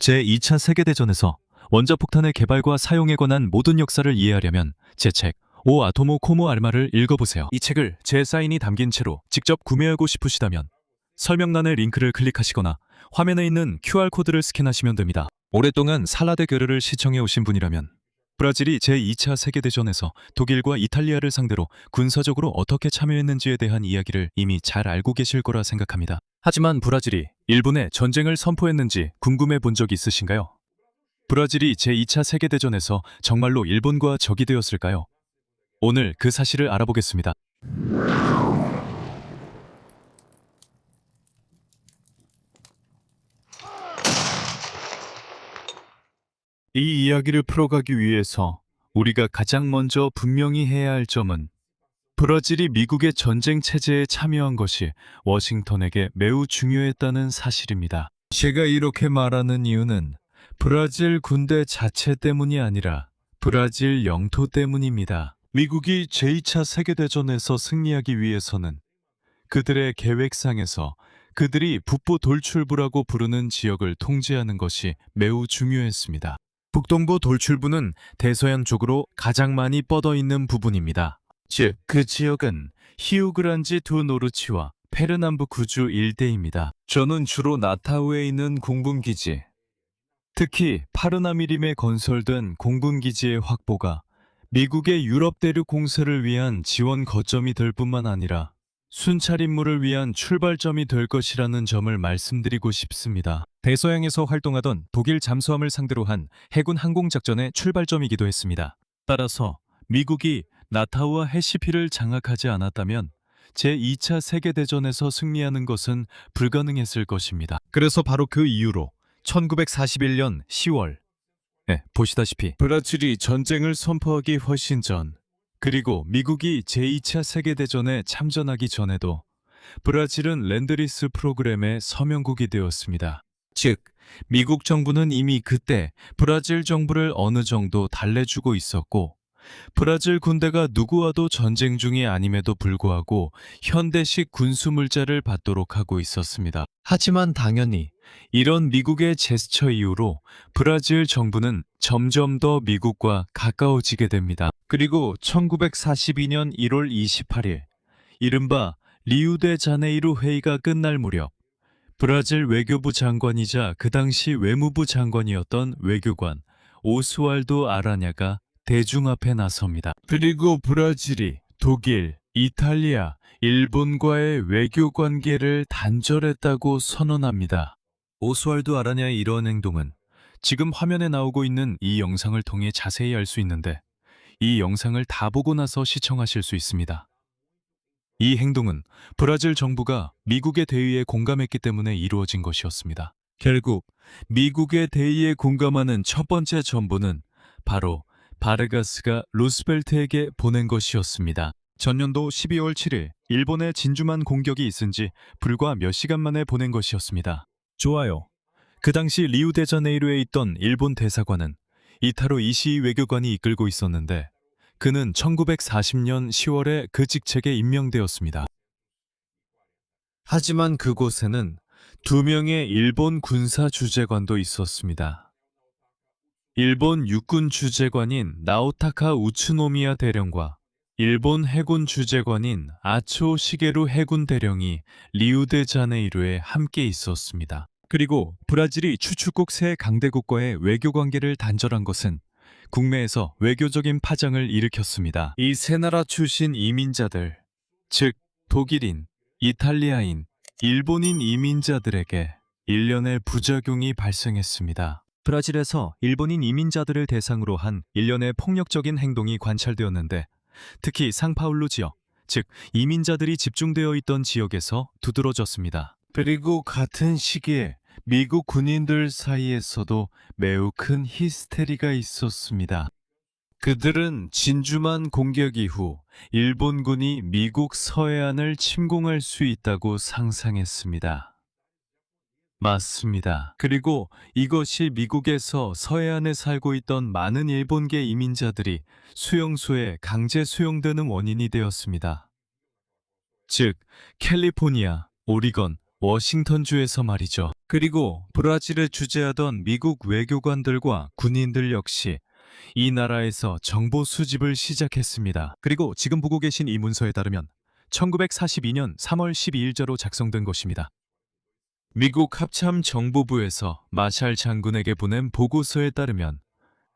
제2차 세계대전에서 원자폭탄의 개발과 사용에 관한 모든 역사를 이해하려면 제 책 오 아토모 코모 알마를 읽어보세요. 이 책을 제 사인이 담긴 채로 직접 구매하고 싶으시다면 설명란의 링크를 클릭하시거나 화면에 있는 QR코드를 스캔하시면 됩니다. 오랫동안 살라데 교르를 시청해 오신 분이라면 브라질이 제2차 세계대전에서 독일과 이탈리아를 상대로 군사적으로 어떻게 참여했는지에 대한 이야기를 이미 잘 알고 계실 거라 생각합니다. 하지만 브라질이 일본에 전쟁을 선포했는지 궁금해 본 적 있으신가요? 브라질이 제2차 세계대전에서 정말로 일본과 적이 되었을까요? 오늘 그 사실을 알아보겠습니다. 이 이야기를 풀어가기 위해서 우리가 가장 먼저 분명히 해야 할 점은 브라질이 미국의 전쟁 체제에 참여한 것이 워싱턴에게 매우 중요했다는 사실입니다. 제가 이렇게 말하는 이유는 브라질 군대 자체 때문이 아니라 브라질 영토 때문입니다. 미국이 제2차 세계대전에서 승리하기 위해서는 그들의 계획상에서 그들이 북부 돌출부라고 부르는 지역을 통제하는 것이 매우 중요했습니다. 북동부 돌출부는 대서양 쪽으로 가장 많이 뻗어 있는 부분입니다. 즉, 그 지역은 히우그란지 두 노르치와 페르남부 구주 일대입니다. 저는 주로 나타우에 있는 공군기지, 특히 파르나미림에 건설된 공군기지의 확보가 미국의 유럽 대륙 공세를 위한 지원 거점이 될 뿐만 아니라 순찰 임무를 위한 출발점이 될 것이라는 점을 말씀드리고 싶습니다. 대서양에서 활동하던 독일 잠수함을 상대로 한 해군 항공작전의 출발점이기도 했습니다. 따라서 미국이 나타우와 해시피를 장악하지 않았다면 제2차 세계대전에서 승리하는 것은 불가능했을 것입니다. 그래서 바로 그 이유로 1941년 10월 보시다시피 브라질이 전쟁을 선포하기 훨씬 전, 그리고 미국이 제2차 세계대전에 참전하기 전에도 브라질은 랜드리스 프로그램의 서명국이 되었습니다. 즉, 미국 정부는 이미 그때 브라질 정부를 어느 정도 달래주고 있었고, 브라질 군대가 누구와도 전쟁 중이 아님에도 불구하고 현대식 군수물자를 받도록 하고 있었습니다. 하지만 당연히 이런 미국의 제스처 이후로 브라질 정부는 점점 더 미국과 가까워지게 됩니다. 그리고 1942년 1월 28일, 이른바 리우데자네이루 회의가 끝날 무렵 브라질 외교부 장관이자 그 당시 외무부 장관이었던 외교관 오스왈도 아라냐가 대중 앞에 나섭니다. 그리고 브라질이 독일, 이탈리아, 일본과의 외교 관계를 단절했다고 선언합니다. 오스왈도 아라냐의 이러한 행동은 지금 화면에 나오고 있는 이 영상을 통해 자세히 알 수 있는데, 이 영상을 다 보고 나서 시청하실 수 있습니다. 이 행동은 브라질 정부가 미국의 대의에 공감했기 때문에 이루어진 것이었습니다. 결국 미국의 대의에 공감하는 첫 번째 정보는 바로 바르가스가 루스벨트에게 보낸 것이었습니다. 전년도 12월 7일 일본의 진주만 공격이 있은 지 불과 몇 시간 만에 보낸 것이었습니다. 좋아요. 그 당시 리우데자네이루에 있던 일본 대사관은 이타로 이시이 외교관이 이끌고 있었는데, 그는 1940년 10월에 그 직책에 임명되었습니다. 하지만 그곳에는 2명의 일본 군사 주재관도 있었습니다. 일본 육군 주재관인 나오타카 우츠노미야 대령과 일본 해군 주재관인 아초 시게루 해군 대령이 리우데자네이루에 함께 있었습니다. 그리고 브라질이 추축국 세 강대국과의 외교 관계를 단절한 것은 국내에서 외교적인 파장을 일으켰습니다. 이 세 나라 출신 이민자들, 즉 독일인, 이탈리아인, 일본인 이민자들에게 일련의 부작용이 발생했습니다. 브라질에서 일본인 이민자들을 대상으로 한 일련의 폭력적인 행동이 관찰되었는데, 특히 상파울루 지역, 즉 이민자들이 집중되어 있던 지역에서 두드러졌습니다. 그리고 같은 시기에 미국 군인들 사이에서도 매우 큰 히스테리가 있었습니다. 그들은 진주만 공격 이후 일본군이 미국 서해안을 침공할 수 있다고 상상했습니다. 맞습니다. 그리고 이것이 미국에서 서해안에 살고 있던 많은 일본계 이민자들이 수용소에 강제 수용되는 원인이 되었습니다. 즉, 캘리포니아, 오리건, 워싱턴주에서 말이죠. 그리고 브라질을 주재하던 미국 외교관들과 군인들 역시 이 나라에서 정보 수집을 시작했습니다. 그리고 지금 보고 계신 이 문서에 따르면 1942년 3월 12일자로 작성된 것입니다. 미국 합참정보부에서 마샬 장군에게 보낸 보고서에 따르면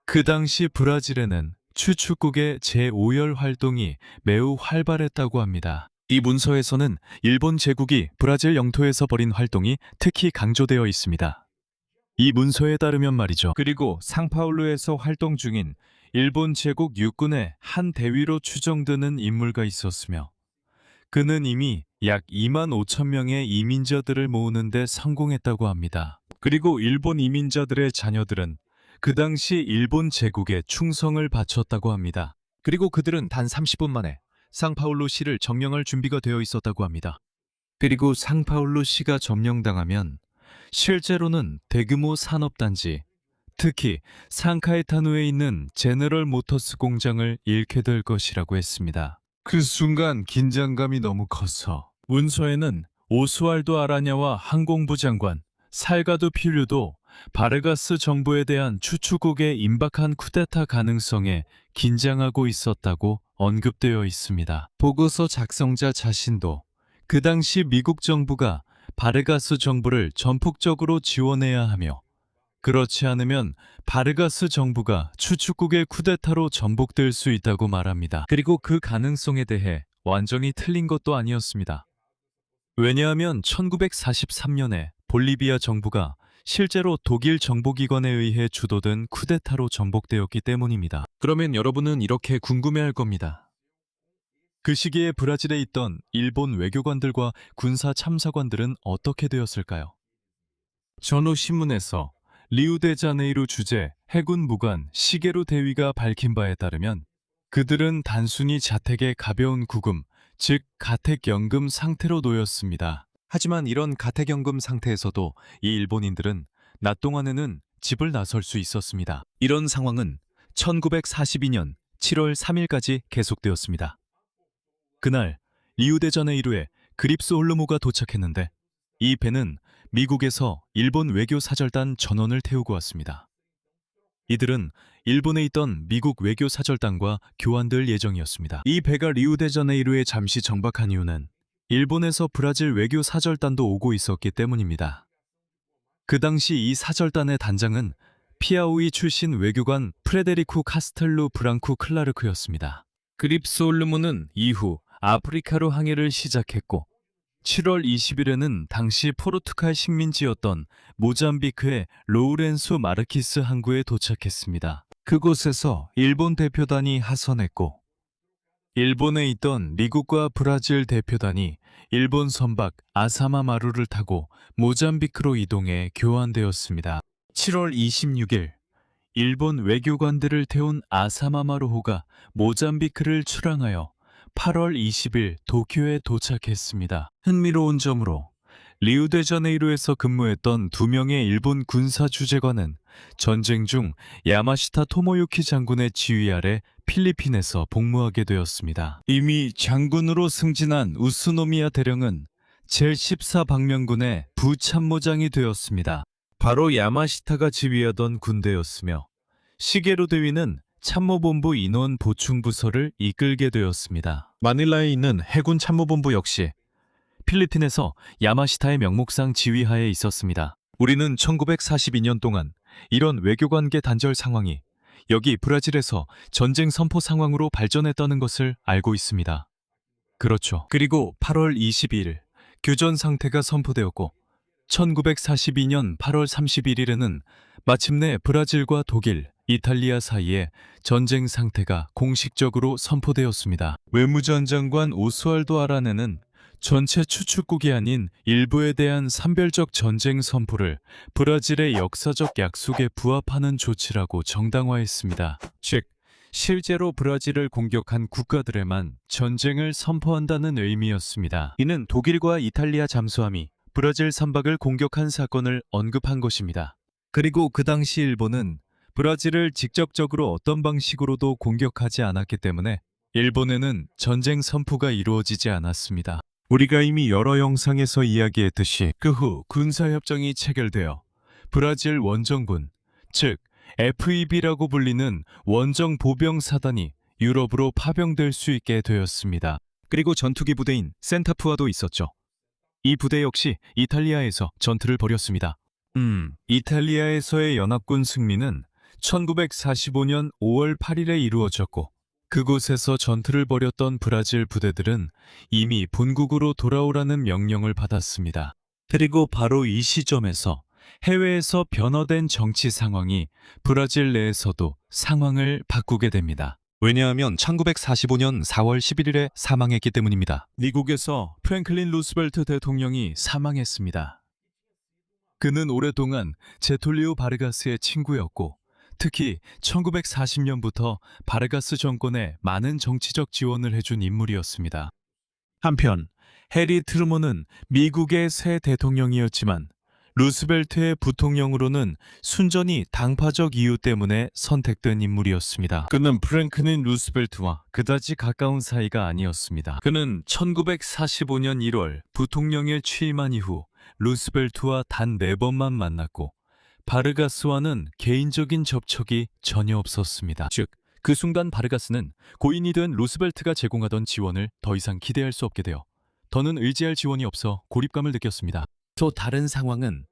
그 당시 브라질에는 추축국의 제5열 활동이 매우 활발했다고 합니다. 이 문서에서는 일본 제국이 브라질 영토에서 벌인 활동이 특히 강조되어 있습니다. 이 문서에 따르면 말이죠. 그리고 상파울루에서 활동 중인 일본 제국 육군의 한 대위로 추정되는 인물가 있었으며 그는 이미 약 2만 5천 명의 이민자들을 모으는 데 성공했다고 합니다. 그리고 일본 이민자들의 자녀들은 그 당시 일본 제국에 충성을 바쳤다고 합니다. 그리고 그들은 단 30분 만에 상파울루 시를 점령할 준비가 되어 있었다고 합니다. 그리고 상파울루 시가 점령당하면 실제로는 대규모 산업단지, 특히 상카에타누에 있는 제너럴 모터스 공장을 잃게 될 것이라고 했습니다. 그 순간 긴장감이 너무 커서 문서에는 오스왈도 아라냐와 항공부 장관, 살가도 필류도 바르가스 정부에 대한 추축국의 임박한 쿠데타 가능성에 긴장하고 있었다고 언급되어 있습니다. 보고서 작성자 자신도 그 당시 미국 정부가 바르가스 정부를 전폭적으로 지원해야 하며 그렇지 않으면 바르가스 정부가 추축국의 쿠데타로 전복될 수 있다고 말합니다. 그리고 그 가능성에 대해 완전히 틀린 것도 아니었습니다. 왜냐하면 1943년에 볼리비아 정부가 실제로 독일 정보기관에 의해 주도된 쿠데타로 전복되었기 때문입니다. 그러면 여러분은 이렇게 궁금해할 겁니다. 그 시기에 브라질에 있던 일본 외교관들과 군사 참사관들은 어떻게 되었을까요? 전후신문에서 리우데자네이루 주재 해군 무관 시게루 대위가 밝힌 바에 따르면 그들은 단순히 자택의 가벼운 구금, 즉 가택연금 상태로 놓였습니다. 하지만 이런 가택연금 상태에서도 이 일본인들은 낮 동안에는 집을 나설 수 있었습니다. 이런 상황은 1942년 7월 3일까지 계속되었습니다. 그날 리우데자네이루에 그립스 홀로모가 도착했는데 이 배는 미국에서 일본 외교 사절단 전원을 태우고 왔습니다. 이들은 일본에 있던 미국 외교 사절단과 교환될 예정이었습니다. 이 배가 리우데자네이루에 잠시 정박한 이유는 일본에서 브라질 외교 사절단도 오고 있었기 때문입니다. 그 당시 이 사절단의 단장은 피아오이 출신 외교관 프레데리쿠 카스텔루 브랑쿠 클라르크였습니다. 그립스 홀로모는 이후 아프리카로 항해를 시작했고 7월 20일에는 당시 포르투갈 식민지였던 모잠비크의 로우렌수 마르키스 항구에 도착했습니다. 그곳에서 일본 대표단이 하선했고 일본에 있던 미국과 브라질 대표단이 일본 선박 아사마마루를 타고 모잠비크로 이동해 교환되었습니다. 7월 26일 일본 외교관들을 태운 아사마마루호가 모잠비크를 출항하여 8월 20일 도쿄에 도착했습니다. 흥미로운 점으로 리우데자네이루에서 근무했던 2명의 일본 군사 주재관은 전쟁 중 야마시타 토모유키 장군의 지휘 아래 필리핀에서 복무하게 되었습니다. 이미 장군으로 승진한 우스노미야 대령은 제14방면군의 부참모장이 되었습니다. 바로 야마시타가 지휘하던 군대였으며 시게루 대위는 참모본부 인원 보충 부서를 이끌게 되었습니다. 마닐라에 있는 해군 참모본부 역시 필리핀에서 야마시타의 명목상 지휘하에 있었습니다. 우리는 1942년 동안 이런 외교관계 단절 상황이 여기 브라질에서 전쟁 선포 상황으로 발전했다는 것을 알고 있습니다. 그렇죠. 그리고 8월 22일 교전 상태가 선포되었고 1942년 8월 31일에는 마침내 브라질과 독일, 이탈리아 사이에 전쟁 상태가 공식적으로 선포되었습니다. 외무전 장관 오스왈도 아라네는 전체 추축국이 아닌 일부에 대한 산별적 전쟁 선포를 브라질의 역사적 약속에 부합하는 조치라고 정당화했습니다. 즉, 실제로 브라질을 공격한 국가들에만 전쟁을 선포한다는 의미였습니다. 이는 독일과 이탈리아 잠수함이 브라질 선박을 공격한 사건을 언급한 것입니다. 그리고 그 당시 일본은 브라질을 직접적으로 어떤 방식으로도 공격하지 않았기 때문에 일본에는 전쟁 선포가 이루어지지 않았습니다. 우리가 이미 여러 영상에서 이야기했듯이 그 후 군사협정이 체결되어 브라질 원정군, 즉 FEB라고 불리는 원정 보병 사단이 유럽으로 파병될 수 있게 되었습니다. 그리고 전투기 부대인 센타프아도 있었죠. 이 부대 역시 이탈리아에서 전투를 벌였습니다. 이탈리아에서의 연합군 승리는 1945년 5월 8일에 이루어졌고 그곳에서 전투를 벌였던 브라질 부대들은 이미 본국으로 돌아오라는 명령을 받았습니다. 그리고 바로 이 시점에서 해외에서 변화된 정치 상황이 브라질 내에서도 상황을 바꾸게 됩니다. 왜냐하면 1945년 4월 11일에 사망했기 때문입니다. 미국에서 프랭클린 루스벨트 대통령이 사망했습니다. 그는 오랫동안 제톨리오 바르가스의 친구였고 특히 1940년부터 바르가스 정권에 많은 정치적 지원을 해준 인물이었습니다. 한편 해리 트루먼은 미국의 새 대통령이었지만 루스벨트의 부통령으로는 순전히 당파적 이유 때문에 선택된 인물이었습니다. 그는 프랭클린 루스벨트와 그다지 가까운 사이가 아니었습니다. 그는 1945년 1월 부통령에 취임한 이후 루스벨트와 단 4번만 만났고 바르가스와는 개인적인 접촉이 전혀 없었습니다. 즉, 그 순간 바르가스는 고인이 된 루스벨트가 제공하던 지원을 더 이상 기대할 수 없게 되어 더는 의지할 지원이 없어 고립감을 느꼈습니다. 또 다른 상황은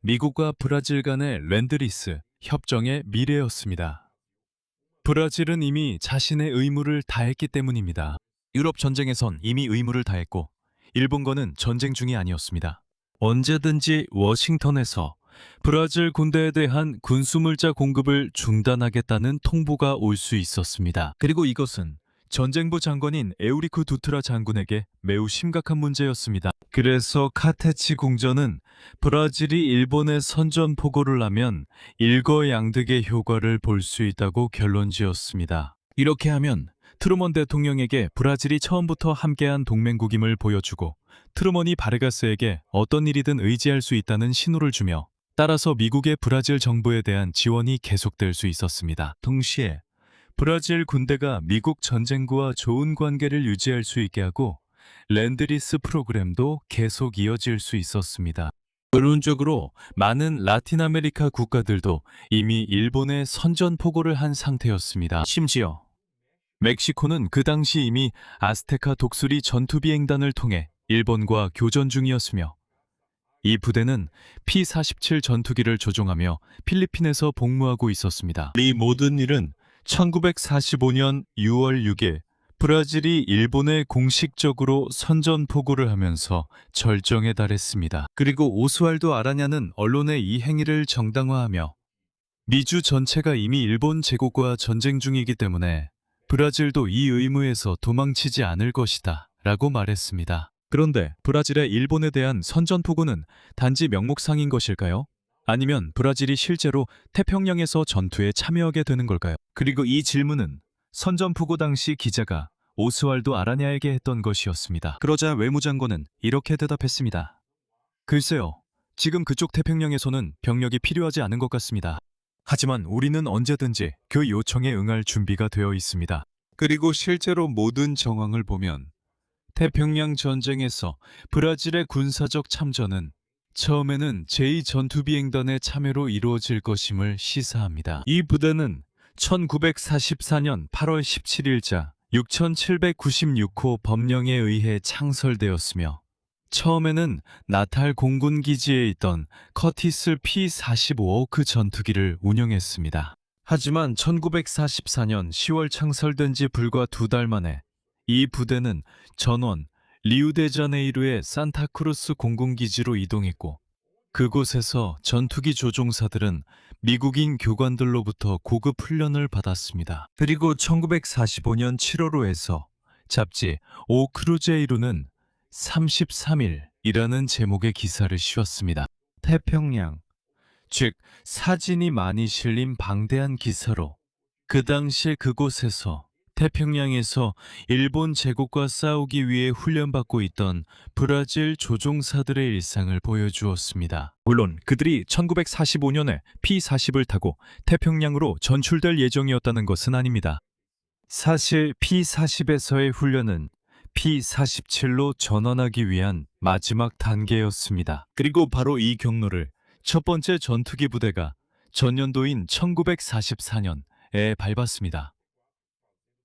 미국과 브라질 간의 랜드리스 협정의 미래였습니다. 브라질은 이미 자신의 의무를 다했기 때문입니다. 유럽 전쟁에선 이미 의무를 다했고 일본과는 전쟁 중이 아니었습니다. 언제든지 워싱턴에서 브라질 군대에 대한 군수물자 공급을 중단하겠다는 통보가 올 수 있었습니다. 그리고 이것은 전쟁부 장관인 에우리쿠 두트라 장군에게 매우 심각한 문제였습니다. 그래서 카테치 궁전은 브라질이 일본에 선전포고를 하면 일거양득의 효과를 볼 수 있다고 결론지었습니다. 이렇게 하면 트루먼 대통령에게 브라질이 처음부터 함께한 동맹국임을 보여주고 트루먼이 바르가스에게 어떤 일이든 의지할 수 있다는 신호를 주며 따라서 미국의 브라질 정부에 대한 지원이 계속될 수 있었습니다. 동시에 브라질 군대가 미국 전쟁구와 좋은 관계를 유지할 수 있게 하고 랜드리스 프로그램도 계속 이어질 수 있었습니다. 결론적으로 많은 라틴 아메리카 국가들도 이미 일본에 선전포고를 한 상태였습니다. 심지어 멕시코는 그 당시 이미 아스테카 독수리 전투비행단을 통해 일본과 교전 중이었으며 이 부대는 P-47 전투기를 조종하며 필리핀에서 복무하고 있었습니다. 이 모든 일은 1945년 6월 6일 브라질이 일본에 공식적으로 선전포고를 하면서 절정에 달했습니다. 그리고 오스왈도 아라냐는 언론에 이 행위를 정당화하며 미주 전체가 이미 일본 제국과 전쟁 중이기 때문에 브라질도 이 의무에서 도망치지 않을 것이다 라고 말했습니다. 그런데 브라질의 일본에 대한 선전포고는 단지 명목상인 것일까요? 아니면 브라질이 실제로 태평양에서 전투에 참여하게 되는 걸까요? 그리고 이 질문은 선전포고 당시 기자가 오스왈도 아라냐에게 했던 것이었습니다. 그러자 외무장관은 이렇게 대답했습니다. 글쎄요, 지금 그쪽 태평양에서는 병력이 필요하지 않은 것 같습니다. 하지만 우리는 언제든지 그 요청에 응할 준비가 되어 있습니다. 그리고 실제로 모든 정황을 보면 태평양 전쟁에서 브라질의 군사적 참전은 처음에는 제2전투비행단의 참여로 이루어질 것임을 시사합니다. 이 부대는 1944년 8월 17일자 6796호 법령에 의해 창설되었으며 처음에는 나탈 공군기지에 있던 커티스 P-45호크 전투기를 운영했습니다. 하지만 1944년 10월 창설된 지 불과 2달 만에 이 부대는 전원 리우데자네이루의 산타크루스 공군기지로 이동했고 그곳에서 전투기 조종사들은 미국인 교관들로부터 고급 훈련을 받았습니다. 그리고 1945년 7월호에서 잡지 오 크루제이루는 33일이라는 제목의 기사를 씌웠습니다. 태평양, 즉 사진이 많이 실린 방대한 기사로 그 당시에 그곳에서 태평양에서 일본 제국과 싸우기 위해 훈련받고 있던 브라질 조종사들의 일상을 보여주었습니다. 물론 그들이 1945년에 P-40을 타고 태평양으로 전출될 예정이었다는 것은 아닙니다. 사실 P-40에서의 훈련은 P-47로 전환하기 위한 마지막 단계였습니다. 그리고 바로 이 경로를 첫 번째 전투기 부대가 전년도인 1944년에 밟았습니다.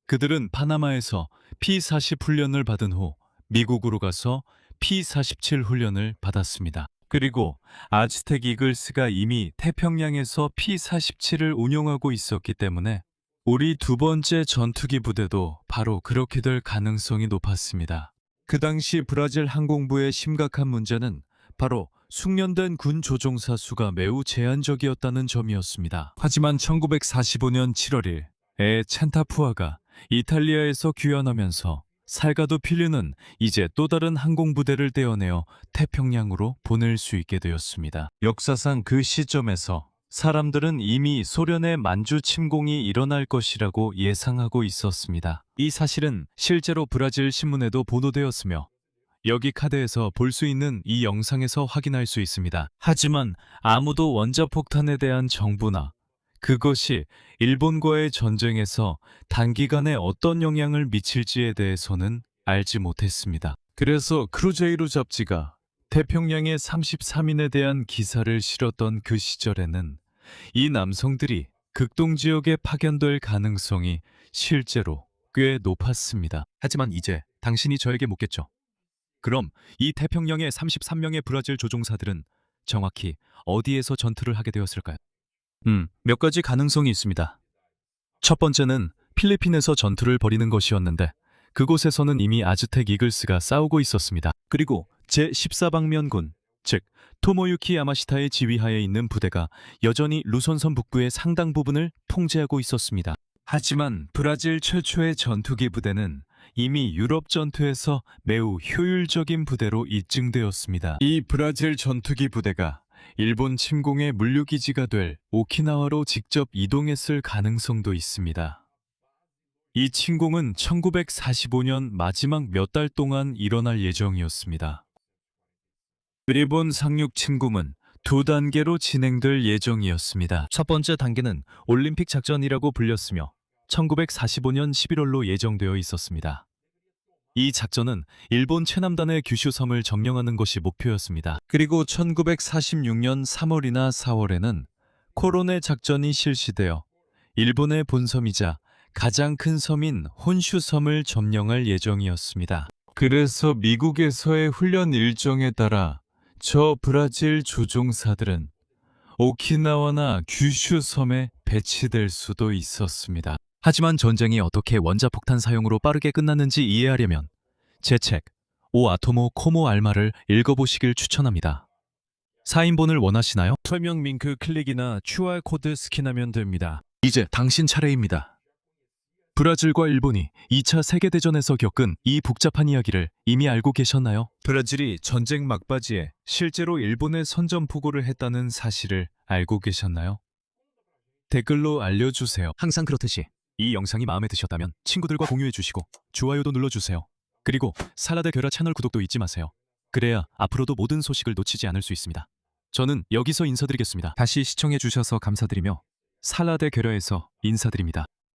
그들은 파나마에서 P-40 훈련을 받은 후 미국으로 가서 P-47 훈련을 받았습니다. 그리고 아즈텍 이글스가 이미 태평양에서 P-47을 운용하고 있었기 때문에 우리 두 번째 전투기 부대도 바로 그렇게 될 가능성이 높았습니다. 그 당시 브라질 항공부의 심각한 문제는 바로 숙련된 군 조종사 수가 매우 제한적이었다는 점이었습니다. 하지만 1945년 7월 1에 첸타푸아가 이탈리아에서 귀환하면서 살가도 필류는 이제 또 다른 항공부대를 떼어내어 태평양으로 보낼 수 있게 되었습니다. 역사상 그 시점에서 사람들은 이미 소련의 만주 침공이 일어날 것이라고 예상하고 있었습니다. 이 사실은 실제로 브라질 신문에도 보도되었으며 여기 카드에서 볼 수 있는 이 영상에서 확인할 수 있습니다. 하지만 아무도 원자폭탄에 대한 정보나 그것이 일본과의 전쟁에서 단기간에 어떤 영향을 미칠지에 대해서는 알지 못했습니다. 그래서 크루제이로 잡지가 태평양의 33인에 대한 기사를 실었던 그 시절에는 이 남성들이 극동 지역에 파견될 가능성이 실제로 꽤 높았습니다. 하지만 이제 당신이 저에게 묻겠죠. 그럼 이 태평양의 33명의 브라질 조종사들은 정확히 어디에서 전투를 하게 되었을까요? 몇 가지 가능성이 있습니다. 첫 번째는 필리핀에서 전투를 벌이는 것이었는데 그곳에서는 이미 아즈텍 이글스가 싸우고 있었습니다. 그리고 제14방면군, 즉 토모유키 야마시타의 지휘하에 있는 부대가 여전히 루선선 북부의 상당 부분을 통제하고 있었습니다. 하지만 브라질 최초의 전투기 부대는 이미 유럽 전투에서 매우 효율적인 부대로 입증되었습니다. 이 브라질 전투기 부대가 일본 침공의 물류기지가 될 오키나와로 직접 이동했을 가능성도 있습니다. 이 침공은 1945년 마지막 몇 달 동안 일어날 예정이었습니다. 일본 상륙 침공은 두 단계로 진행될 예정이었습니다. 첫 번째 단계는 올림픽 작전이라고 불렸으며 1945년 11월로 예정되어 있었습니다. 이 작전은 일본 최남단의 규슈섬을 점령하는 것이 목표였습니다. 그리고 1946년 3월이나 4월에는 코로네 작전이 실시되어 일본의 본섬이자 가장 큰 섬인 혼슈섬을 점령할 예정이었습니다. 그래서 미국에서의 훈련 일정에 따라 저 브라질 조종사들은 오키나와나 규슈섬에 배치될 수도 있었습니다. 하지만 전쟁이 어떻게 원자폭탄 사용으로 빠르게 끝났는지 이해하려면 제 책 오 아토모 코모 알마를 읽어보시길 추천합니다. 사인본을 원하시나요? 설명 링크 클릭이나 QR코드 스캔하면 됩니다. 이제 당신 차례입니다. 브라질과 일본이 2차 세계대전에서 겪은 이 복잡한 이야기를 이미 알고 계셨나요? 브라질이 전쟁 막바지에 실제로 일본에 선전포고를 했다는 사실을 알고 계셨나요? 댓글로 알려주세요. 항상 그렇듯이 이 영상이 마음에 드셨다면 친구들과 공유해 주시고 좋아요도 눌러주세요. 그리고 살라데 괴라 채널 구독도 잊지 마세요. 그래야 앞으로도 모든 소식을 놓치지 않을 수 있습니다. 저는 여기서 인사드리겠습니다. 다시 시청해 주셔서 감사드리며 살라데 괴라에서 인사드립니다.